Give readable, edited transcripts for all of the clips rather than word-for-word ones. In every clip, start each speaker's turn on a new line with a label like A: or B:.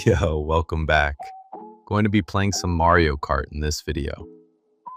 A: Yo, welcome back. Going to be playing some Mario Kart in this video.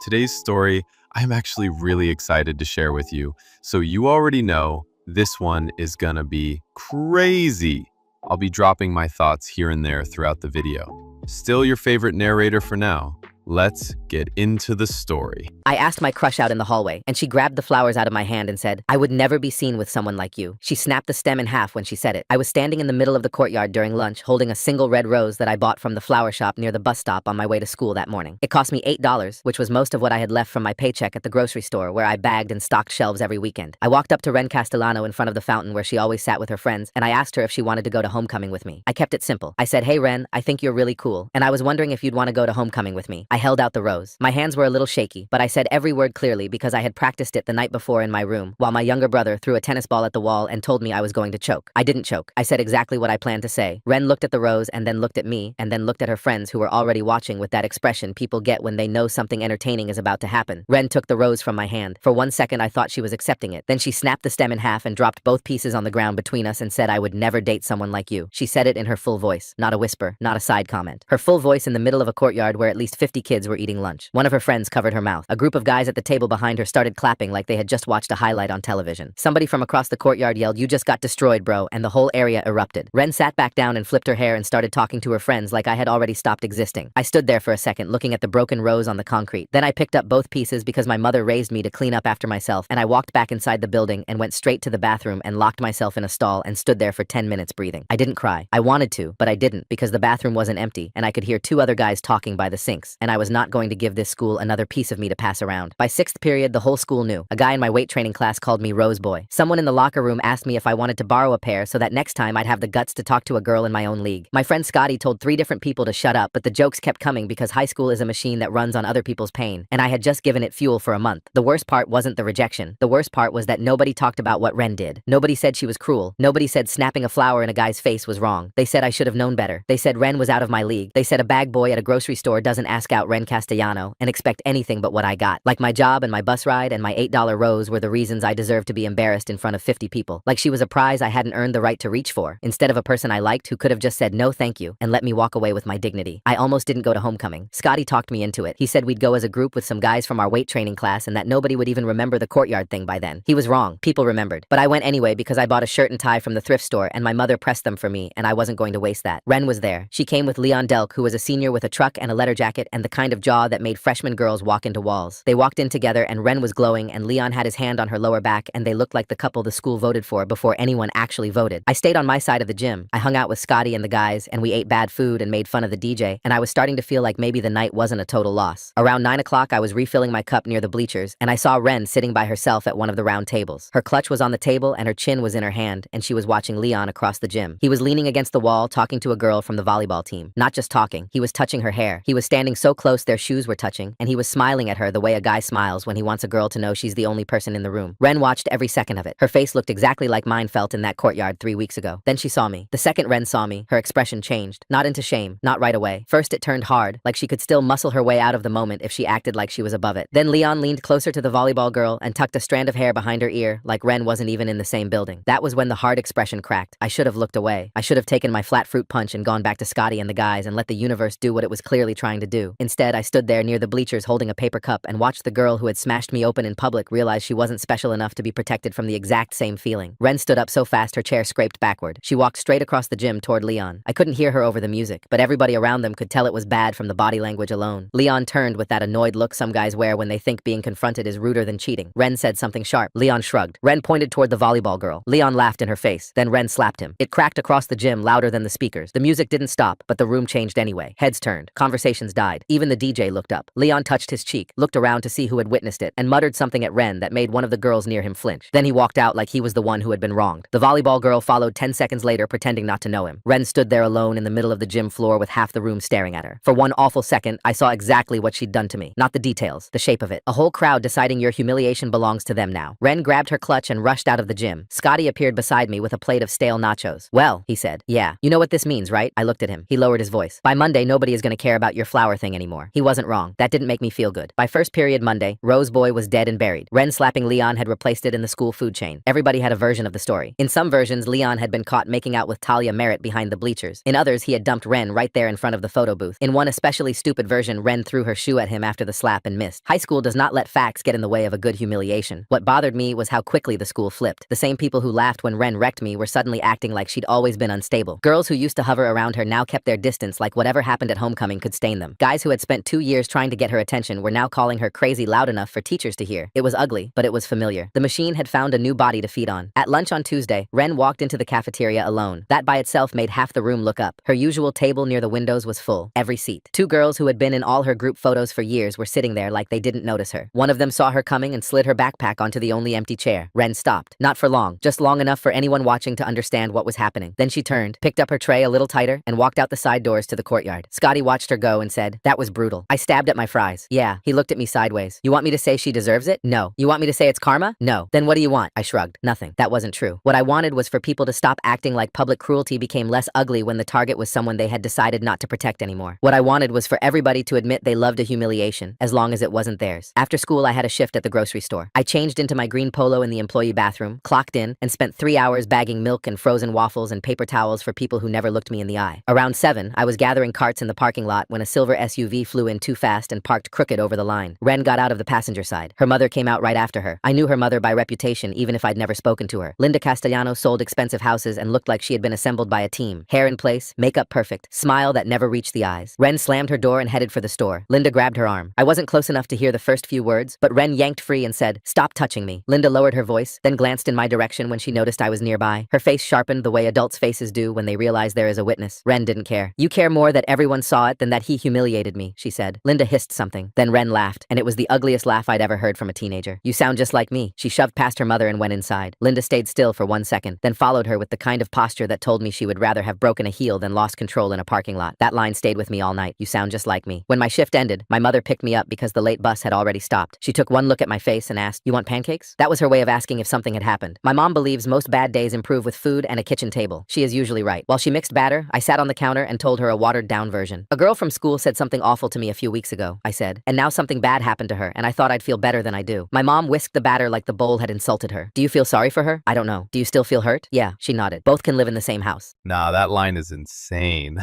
A: Today's story, I'm actually really excited to share with you. So you already know this one is gonna be crazy. I'll be dropping my thoughts here and there throughout the video. Still your favorite narrator for now. Let's get into the story.
B: I asked my crush out in the hallway, and she grabbed the flowers out of my hand and said, "I would never be seen with someone like you." She snapped the stem in half when she said it. I was standing in the middle of the courtyard during lunch, holding a single red rose that I bought from the flower shop near the bus stop on my way to school that morning. It cost me $8, which was most of what I had left from my paycheck at the grocery store where I bagged and stocked shelves every weekend. I walked up to Ren Castellano in front of the fountain where she always sat with her friends, and I asked her if she wanted to go to homecoming with me. I kept it simple. I said, "Hey Ren, I think you're really cool, and I was wondering if you'd want to go to homecoming with me." I held out the rose. My hands were a little shaky, but I said every word clearly because I had practiced it the night before in my room, while my younger brother threw a tennis ball at the wall and told me I was going to choke. I didn't choke. I said exactly what I planned to say. Ren looked at the rose and then looked at me and then looked at her friends who were already watching with that expression people get when they know something entertaining is about to happen. Ren took the rose from my hand. For 1 second I thought she was accepting it. Then she snapped the stem in half and dropped both pieces on the ground between us and said I would never date someone like you. She said it in her full voice, not a whisper, not a side comment. Her full voice in the middle of a courtyard where at least 50 kids were eating lunch. One of her friends covered her mouth. A group of guys at the table behind her started clapping like they had just watched a highlight on television. Somebody from across the courtyard yelled, "You just got destroyed, bro," and the whole area erupted. Ren sat back down and flipped her hair and started talking to her friends like I had already stopped existing. I stood there for a second looking at the broken rose on the concrete. Then I picked up both pieces because my mother raised me to clean up after myself, and I walked back inside the building and went straight to the bathroom and locked myself in a stall and stood there for 10 minutes breathing. I didn't cry. I wanted to, but I didn't because the bathroom wasn't empty and I could hear two other guys talking by the sinks, and I was not going to give this school another piece of me to pass around. By 6th period, the whole school knew. A guy in my weight training class called me Rose Boy. Someone in the locker room asked me if I wanted to borrow a pair so that next time I'd have the guts to talk to a girl in my own league. My friend Scotty told 3 different people to shut up, but the jokes kept coming because high school is a machine that runs on other people's pain, and I had just given it fuel for a month. The worst part wasn't the rejection. The worst part was that nobody talked about what Ren did. Nobody said she was cruel. Nobody said snapping a flower in a guy's face was wrong. They said I should have known better. They said Ren was out of my league. They said a bag boy at a grocery store doesn't ask out Ren Castellano and expect anything but what I got. Like my job and my bus ride and my $8 rose were the reasons I deserved to be embarrassed in front of 50 people. Like she was a prize I hadn't earned the right to reach for, instead of a person I liked who could have just said no thank you and let me walk away with my dignity. I almost didn't go to homecoming. Scotty talked me into it. He said we'd go as a group with some guys from our weight training class and that nobody would even remember the courtyard thing by then. He was wrong. People remembered. But I went anyway because I bought a shirt and tie from the thrift store and my mother pressed them for me and I wasn't going to waste that. Ren was there. She came with Leon Delk, who was a senior with a truck and a leather jacket and the kind of jaw that made freshman girls walk into walls. They walked in together and Ren was glowing and Leon had his hand on her lower back and they looked like the couple the school voted for before anyone actually voted. I stayed on my side of the gym. I hung out with Scotty and the guys and we ate bad food and made fun of the DJ, and I was starting to feel like maybe the night wasn't a total loss. Around 9 o'clock I was refilling my cup near the bleachers and I saw Ren sitting by herself at one of the round tables. Her clutch was on the table and her chin was in her hand and she was watching Leon across the gym. He was leaning against the wall talking to a girl from the volleyball team. Not just talking, he was touching her hair. He was standing so close their shoes were touching and he was smiling at her the way a guy smiles when he wants a girl to know she's the only person in the room. Ren watched every second of it. Her face looked exactly like mine felt in that courtyard 3 weeks ago. Then she saw me. The second Ren saw me, her expression changed. Not into shame, not right away. First it turned hard, like she could still muscle her way out of the moment if she acted like she was above it. Then Leon leaned closer to the volleyball girl and tucked a strand of hair behind her ear, like Ren wasn't even in the same building. That was when the hard expression cracked. I should have looked away. I should have taken my flat fruit punch and gone back to Scotty and the guys and let the universe do what it was clearly trying to do. Instead, I stood there near the bleachers holding a paper cup and watched the girl who had smashed me open in public realize she wasn't special enough to be protected from the exact same feeling. Ren stood up so fast her chair scraped backward. She walked straight across the gym toward Leon. I couldn't hear her over the music, but everybody around them could tell it was bad from the body language alone. Leon turned with that annoyed look some guys wear when they think being confronted is ruder than cheating. Ren said something sharp. Leon shrugged. Ren pointed toward the volleyball girl. Leon laughed in her face. Then Ren slapped him. It cracked across the gym louder than the speakers. The music didn't stop, but the room changed anyway. Heads turned. Conversations died. Even the DJ looked up. Leon touched his cheek, looked around to see who had witnessed it, and muttered something at Ren that made one of the girls near him flinch. Then he walked out like he was the one who had been wronged. The volleyball girl followed 10 seconds later, pretending not to know him. Ren stood there alone in the middle of the gym floor with half the room staring at her. For one awful second, I saw exactly what she'd done to me. Not the details, the shape of it. A whole crowd deciding your humiliation belongs to them now. Ren grabbed her clutch and rushed out of the gym. Scotty appeared beside me with a plate of stale nachos. "Well," he said. "Yeah. You know what this means, right?" I looked at him. He lowered his voice. "By Monday, nobody is going to care about your flower thing anymore." He wasn't went wrong. That didn't make me feel good. By first period Monday, Rose Boy was dead and buried. Ren slapping Leon had replaced it in the school food chain. Everybody had a version of the story. In some versions, Leon had been caught making out with Talia Merritt behind the bleachers. In others, he had dumped Ren right there in front of the photo booth. In one especially stupid version, Ren threw her shoe at him after the slap and missed. High school does not let facts get in the way of a good humiliation. What bothered me was how quickly the school flipped. The same people who laughed when Ren wrecked me were suddenly acting like she'd always been unstable. Girls who used to hover around her now kept their distance like whatever happened at homecoming could stain them. Guys who had spent 2 years trying to get her attention were now calling her crazy loud enough for teachers to hear. It was ugly, but it was familiar. The machine had found a new body to feed on. At lunch on Tuesday, Ren walked into the cafeteria alone. That by itself made half the room look up. Her usual table near the windows was full, every seat. 2 girls who had been in all her group photos for years were sitting there like they didn't notice her. One of them saw her coming and slid her backpack onto the only empty chair. Ren stopped. Not for long, just long enough for anyone watching to understand what was happening. Then she turned, picked up her tray a little tighter, and walked out the side doors to the courtyard. Scotty watched her go and said, "That was brutal." I stabbed at my fries. Yeah, he looked at me sideways. "You want me to say she deserves it?" No. "You want me to say it's karma?" No. "Then what do you want?" I shrugged. Nothing. That wasn't true. What I wanted was for people to stop acting like public cruelty became less ugly when the target was someone they had decided not to protect anymore. What I wanted was for everybody to admit they loved a humiliation, as long as it wasn't theirs. After school, I had a shift at the grocery store. I changed into my green polo in the employee bathroom, clocked in, and spent 3 hours bagging milk and frozen waffles and paper towels for people who never looked me in the eye. Around 7, I was gathering carts in the parking lot when a silver SUV flew in too fast and parked crooked over the line. Ren got out of the passenger side. Her mother came out right after her. I knew her mother by reputation, even if I'd never spoken to her. Linda Castellano sold expensive houses and looked like she had been assembled by a team. Hair in place, makeup perfect, smile that never reached the eyes. Ren slammed her door and headed for the store. Linda grabbed her arm. I wasn't close enough to hear the first few words, but Ren yanked free and said, "Stop touching me." Linda lowered her voice, then glanced in my direction when she noticed I was nearby. Her face sharpened the way adults' faces do when they realize there is a witness. Ren didn't care. "You care more that everyone saw it than that he humiliated me," she said. Linda hissed something. Then Ren laughed, and it was the ugliest laugh I'd ever heard from a teenager. "You sound just like me." She shoved past her mother and went inside. Linda stayed still for 1 second, then followed her with the kind of posture that told me she would rather have broken a heel than lost control in a parking lot. That line stayed with me all night. "You sound just like me." When my shift ended, my mother picked me up because the late bus had already stopped. She took one look at my face and asked, "You want pancakes?" That was her way of asking if something had happened. My mom believes most bad days improve with food and a kitchen table. She is usually right. While she mixed batter, I sat on the counter and told her a watered-down version. "A girl from school said something awful to me a few weeks ago," I said, "and now something bad happened to her, and I thought I'd feel better than I do." My mom whisked the batter like the bowl had insulted her. "Do you feel sorry for her?" "I don't know. Do you still feel hurt?" "Yeah," she nodded. "Both can live in the same house."
A: Nah, that line is insane.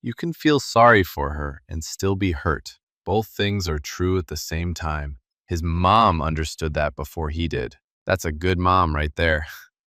A: You can feel sorry for her and still be hurt. Both things are true at the same time. His mom understood that before he did. That's a good mom right there.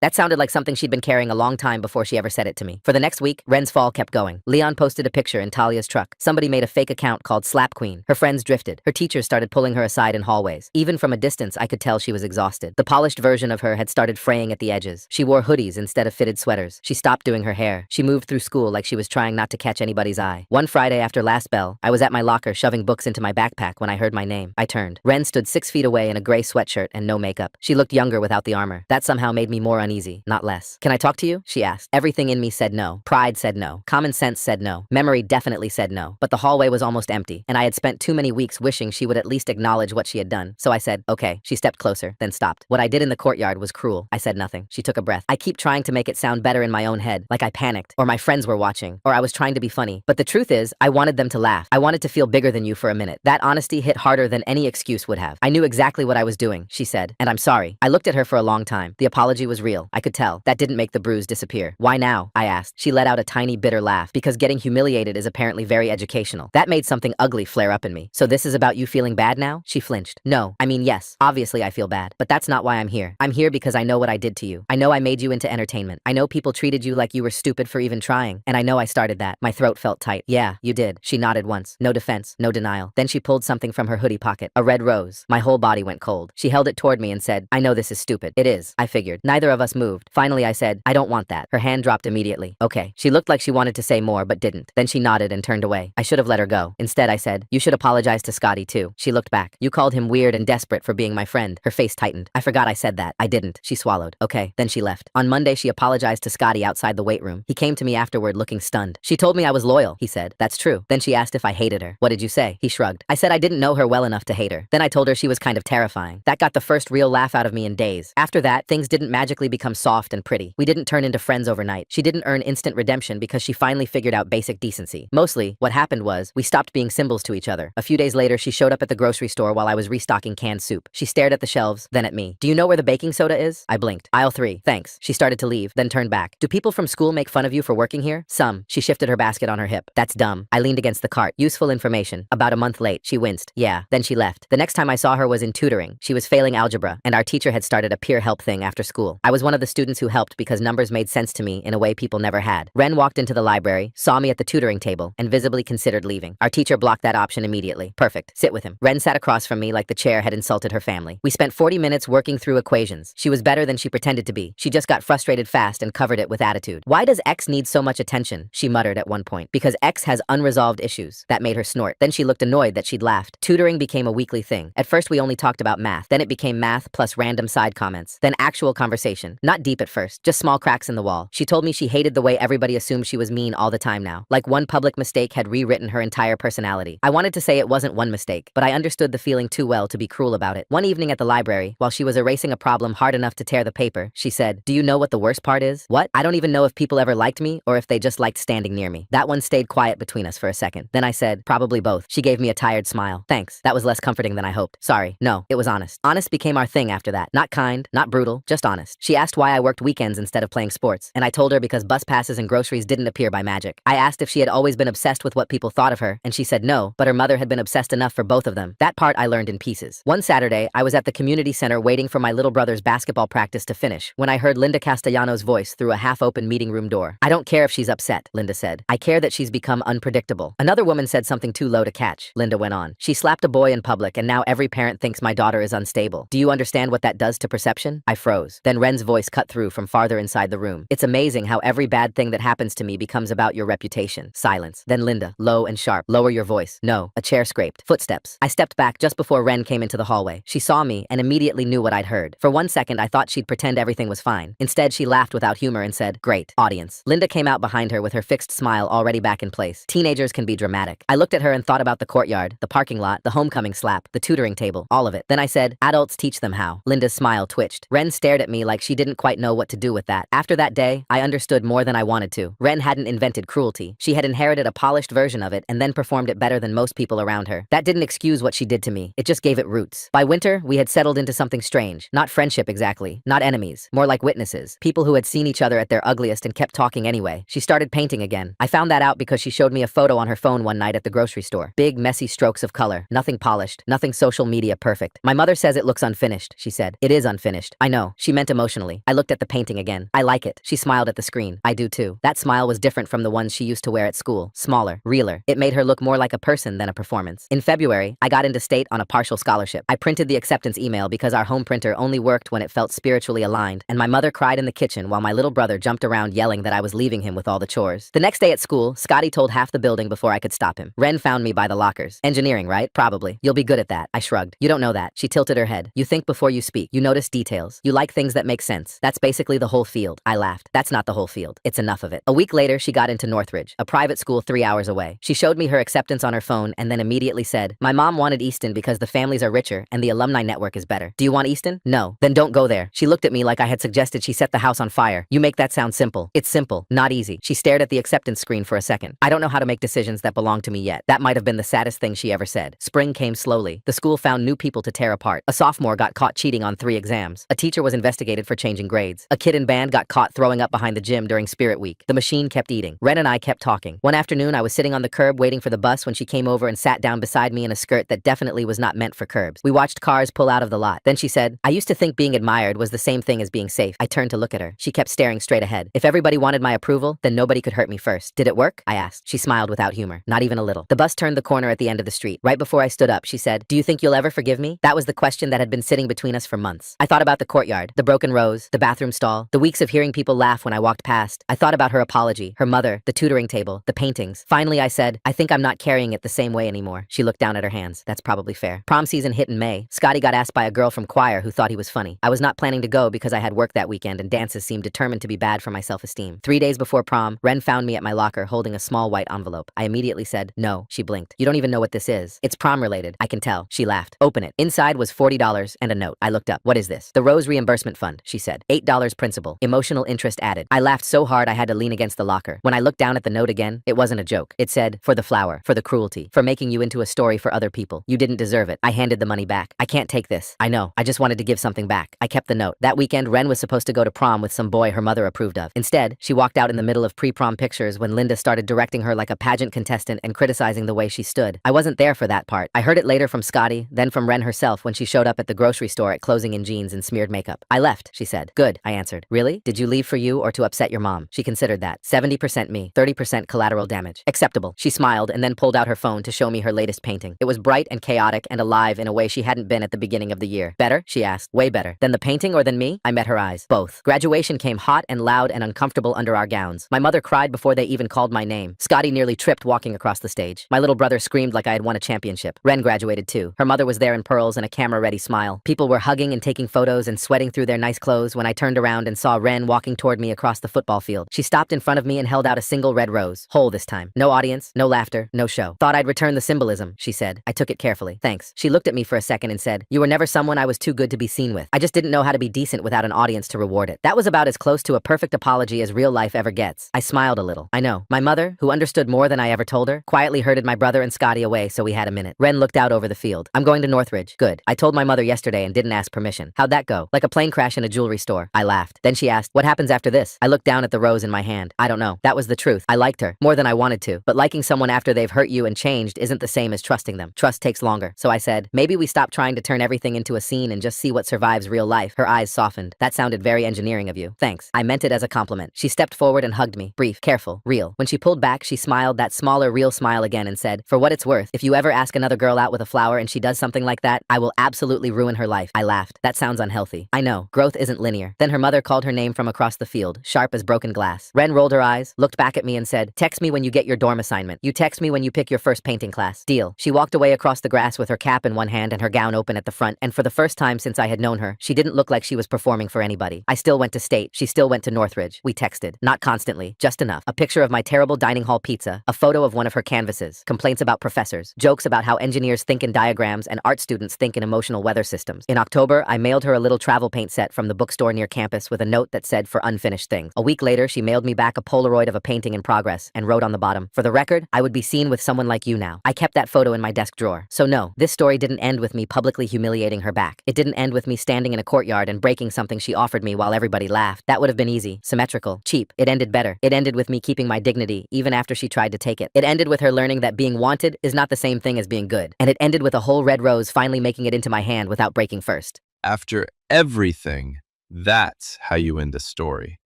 B: That sounded like something she'd been carrying a long time before she ever said it to me. For the next week, Ren's fall kept going. Leon posted a picture in Talia's truck. Somebody made a fake account called Slap Queen. Her friends drifted. Her teachers started pulling her aside in hallways. Even from a distance, I could tell she was exhausted. The polished version of her had started fraying at the edges. She wore hoodies instead of fitted sweaters. She stopped doing her hair. She moved through school like she was trying not to catch anybody's eye. One Friday after last bell, I was at my locker shoving books into my backpack when I heard my name. I turned. Ren stood 6 feet away in a gray sweatshirt and no makeup. She looked younger without the armor. That somehow made me more uneasy, not less. "Can I talk to you?" she asked. Everything in me said no. Pride said no. Common sense said no. Memory definitely said no. But the hallway was almost empty, and I had spent too many weeks wishing she would at least acknowledge what she had done. So I said, "Okay." She stepped closer, then stopped. What I did in the courtyard was cruel. I said nothing. She took a breath. I keep trying to make it sound better in my own head, like I panicked, or my friends were watching, or I was trying to be funny. But the truth is, I wanted them to laugh. I wanted to feel bigger than you for a minute. That honesty hit harder than any excuse would have. "I knew exactly what I was doing," she said, "and I'm sorry." I looked at her for a long time. The apology was real. I could tell. That didn't make the bruise disappear. "Why now?" I asked. She let out a tiny bitter laugh. "Because getting humiliated is apparently very educational." That made something ugly flare up in me. "So this is about you feeling bad now?" She flinched. "No. I mean, yes. Obviously I feel bad. But that's not why I'm here. I'm here because I know what I did to you. I know I made you into entertainment. I know people treated you like you were stupid for even trying. And I know I started that." My throat felt tight. "Yeah, you did." She nodded once. No defense, no denial. Then she pulled something from her hoodie pocket. A red rose. My whole body went cold. She held it toward me and said, "I know this is stupid." "It is," I figured. Neither of us moved. Finally I said, "I don't want that." Her hand dropped immediately. "Okay." She looked like she wanted to say more but didn't. Then she nodded and turned away. I should have let her go. Instead I said, "You should apologize to Scotty too." She looked back. "You called him weird and desperate for being my friend." Her face tightened. "I forgot I said that." "I didn't." She swallowed. "Okay." Then she left. On Monday she apologized to Scotty outside the weight room. He came to me afterward looking stunned. "She told me I was loyal," he said. "That's true." Then she asked if I hated her. "What did you say?" He shrugged. I said I didn't know her well enough to hate her. Then I told her she was kind of terrifying. That got the first real laugh out of me in days. After that, things didn't magically become soft and pretty. We didn't turn into friends overnight. She didn't earn instant redemption because she finally figured out basic decency. Mostly, what happened was, we stopped being symbols to each other. A few days later, she showed up at the grocery store while I was restocking canned soup. She stared at the shelves, then at me. Do you know where the baking soda is? I blinked. Aisle 3. Thanks. She started to leave, then turned back. Do people from school make fun of you for working here? Some. She shifted her basket on her hip. That's dumb. I leaned against the cart. Useful information. About a month late. She winced. Yeah. Then she left. The next time I saw her was in tutoring. She was failing algebra, and our teacher had started a peer help thing after school. I was one of the students who helped because numbers made sense to me in a way people never had. Ren walked into the library, saw me at the tutoring table, and visibly considered leaving. Our teacher blocked that option immediately. Perfect. Sit with him. Ren sat across from me like the chair had insulted her family. We spent 40 minutes working through equations. She was better than she pretended to be. She just got frustrated fast and covered it with attitude. Why does X need so much attention? She muttered at one point. Because X has unresolved issues. That made her snort. Then she looked annoyed that she'd laughed. Tutoring became a weekly thing. At first we only talked about math. Then it became math plus random side comments. Then actual conversation. Not deep at first, just small cracks in the wall. She told me she hated the way everybody assumed she was mean all the time now. Like one public mistake had rewritten her entire personality. I wanted to say it wasn't one mistake, but I understood the feeling too well to be cruel about it. One evening at the library, while she was erasing a problem hard enough to tear the paper, she said, "Do you know what the worst part is? What? I don't even know if people ever liked me or if they just liked standing near me." That one stayed quiet between us for a second. Then I said, "Probably both." She gave me a tired smile. "Thanks. That was less comforting than I hoped." "Sorry. No, it was honest." Honest became our thing after that. Not kind, not brutal, just honest. She asked why I worked weekends instead of playing sports, and I told her because bus passes and groceries didn't appear by magic. I asked if she had always been obsessed with what people thought of her, and she said no, but her mother had been obsessed enough for both of them. That part I learned in pieces. One Saturday, I was at the community center waiting for my little brother's basketball practice to finish when I heard Linda Castellanos' voice through a half-open meeting room door. "I don't care if she's upset," Linda said. "I care that she's become unpredictable." Another woman said something too low to catch. Linda went on. "She slapped a boy in public, and now every parent thinks my daughter is unstable. Do you understand what that does to perception?" I froze. Then Ren's voice cut through from farther inside the room. "It's amazing how every bad thing that happens to me becomes about your reputation." Silence. Then Linda, low and sharp. "Lower your voice." No. A chair scraped. Footsteps. I stepped back just before Ren came into the hallway. She saw me and immediately knew what I'd heard. For one second, I thought she'd pretend everything was fine. Instead, she laughed without humor and said, "Great. Audience." Linda came out behind her with her fixed smile already back in place. Teenagers can be dramatic. I looked at her and thought about the courtyard, the parking lot, the homecoming slap, the tutoring table, all of it. Then I said, "Adults teach them how." Linda's smile twitched. Ren stared at me like she didn't quite know what to do with that. After that day, I understood more than I wanted to. Ren hadn't invented cruelty. She had inherited a polished version of it and then performed it better than most people around her. That didn't excuse what she did to me. It just gave it roots. By winter, we had settled into something strange. Not friendship exactly. Not enemies. More like witnesses. People who had seen each other at their ugliest and kept talking anyway. She started painting again. I found that out because she showed me a photo on her phone one night at the grocery store. Big, messy strokes of color. Nothing polished. Nothing social media perfect. "My mother says it looks unfinished," she said. "It is unfinished." I know. She meant emotionally. I looked at the painting again. "I like it." She smiled at the screen. "I do too." That smile was different from the ones she used to wear at school. Smaller. Realer. It made her look more like a person than a performance. In February, I got into state on a partial scholarship. I printed the acceptance email because our home printer only worked when it felt spiritually aligned, and my mother cried in the kitchen while my little brother jumped around yelling that I was leaving him with all the chores. The next day at school, Scotty told half the building before I could stop him. Ren found me by the lockers. "Engineering, right? Probably. You'll be good at that." I shrugged. "You don't know that." She tilted her head. "You think before you speak. You notice details. You like things that make sense. That's basically the whole field." I laughed. "That's not the whole field. It's enough of it." A week later, she got into Northridge, a private school 3 hours away. She showed me her acceptance on her phone and then immediately said, "My mom wanted Easton because the families are richer and the alumni network is better. Do you want Easton?" "No." "Then don't go there." She looked at me like I had suggested she set the house on fire. "You make that sound simple." "It's simple, not easy." She stared at the acceptance screen for a second. "I don't know how to make decisions that belong to me yet." That might have been the saddest thing she ever said. Spring came slowly. The school found new people to tear apart. A sophomore got caught cheating on 3 exams. A teacher was investigated for changing grades. A kid in band got caught throwing up behind the gym during Spirit Week. The machine kept eating. Ren and I kept talking. One afternoon, I was sitting on the curb waiting for the bus when she came over and sat down beside me in a skirt that definitely was not meant for curbs. We watched cars pull out of the lot. Then she said, "I used to think being admired was the same thing as being safe." I turned to look at her. She kept staring straight ahead. "If everybody wanted my approval, then nobody could hurt me first." "Did it work?" I asked. She smiled without humor. "Not even a little." The bus turned the corner at the end of the street. Right before I stood up, she said, "Do you think you'll ever forgive me?" That was the question that had been sitting between us for months. I thought about the courtyard, the broken rose, the bathroom stall, the weeks of hearing people laugh when I walked past. I thought about her apology, her mother, the tutoring table, the paintings. Finally, I said, "I think I'm not carrying it the same way anymore." She looked down at her hands. "That's probably fair." Prom season hit in May. Scotty got asked by a girl from choir who thought he was funny. I was not planning to go because I had work that weekend and dances seemed determined to be bad for my self-esteem. 3 days before prom, Ren found me at my locker holding a small white envelope. I immediately said, "No." She blinked. "You don't even know what this is." "It's prom related. I can tell." She laughed. "Open it." Inside was $40 and a note. I looked up. "What is this?" "The Rose Reimbursement Fund," she said. said. $8 principal. Emotional interest added. I laughed so hard I had to lean against the locker. When I looked down at the note again, it wasn't a joke. It said, for the flower, for the cruelty, for making you into a story for other people. You didn't deserve it. I handed the money back. I can't take this. I know. I just wanted to give something back. I kept the note. That weekend, Ren was supposed to go to prom with some boy her mother approved of. Instead, she walked out in the middle of pre-prom pictures when Linda started directing her like a pageant contestant and criticizing the way she stood. I wasn't there for that part. I heard it later from Scotty, then from Ren herself when she showed up at the grocery store at closing in jeans and smeared makeup. I left, she said. Good, I answered. Really? Did you leave for you or to upset your mom? She considered that. 70% me, 30% collateral damage. Acceptable. She smiled and then pulled out her phone to show me her latest painting. It was bright and chaotic and alive in a way she hadn't been at the beginning of the year. Better? She asked. Way better. Than the painting or than me? I met her eyes. Both. Graduation came hot and loud and uncomfortable under our gowns. My mother cried before they even called my name. Scotty nearly tripped walking across the stage. My little brother screamed like I had won a championship. Ren graduated too. Her mother was there in pearls and a camera-ready smile. People were hugging and taking photos and sweating through their nice clothes when I turned around and saw Ren walking toward me across the football field. She stopped in front of me and held out a single red rose. Whole this time. No audience, no laughter, no show. Thought I'd return the symbolism, she said. I took it carefully. Thanks. She looked at me for a second and said, you were never someone I was too good to be seen with. I just didn't know how to be decent without an audience to reward it. That was about as close to a perfect apology as real life ever gets. I smiled a little. I know. My mother, who understood more than I ever told her, quietly herded my brother and Scotty away so we had a minute. Ren looked out over the field. I'm going to Northridge. Good. I told my mother yesterday and didn't ask permission. How'd that go? Like a plane crash in a jewelry store. I laughed. Then she asked, what happens after this? I looked down at the rose in my hand. I don't know. That was the truth. I liked her. More than I wanted to. But liking someone after they've hurt you and changed isn't the same as trusting them. Trust takes longer. So I said, maybe we stop trying to turn everything into a scene and just see what survives real life. Her eyes softened. That sounded very engineering of you. Thanks. I meant it as a compliment. She stepped forward and hugged me. Brief, careful, real. When she pulled back, she smiled that smaller, real smile again and said, for what it's worth, if you ever ask another girl out with a flower and she does something like that, I will absolutely ruin her life. I laughed. That sounds unhealthy. I know. Growth isn't linear. Then her mother called her name from across the field, sharp as broken glass. Ren rolled her eyes, looked back at me and said, text me when you get your dorm assignment. You text me when you pick your first painting class. Deal. She walked away across the grass with her cap in one hand and her gown open at the front, and for the first time since I had known her, she didn't look like she was performing for anybody. I still went to State. She still went to Northridge. We texted. Not constantly, just enough. A picture of my terrible dining hall pizza, a photo of one of her canvases, complaints about professors, jokes about how engineers think in diagrams and art students think in emotional weather systems. In October, I mailed her a little travel paint set from the bookstore near campus with a note that said for unfinished things. A week later, she mailed me back a Polaroid of a painting in progress and wrote on the bottom, for the record, I would be seen with someone like you now. I kept that photo in my desk drawer. So no, this story didn't end with me publicly humiliating her back. It didn't end with me standing in a courtyard and breaking something she offered me while everybody laughed. That would have been easy, symmetrical, cheap. It ended better. It ended with me keeping my dignity, even after she tried to take it. It ended with her learning that being wanted is not the same thing as being good. And it ended with a whole red rose finally making it into my hand without breaking first.
A: After everything, that's how you end a story.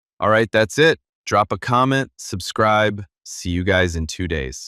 A: All right, that's it. Drop a comment, subscribe. See you guys in 2 days.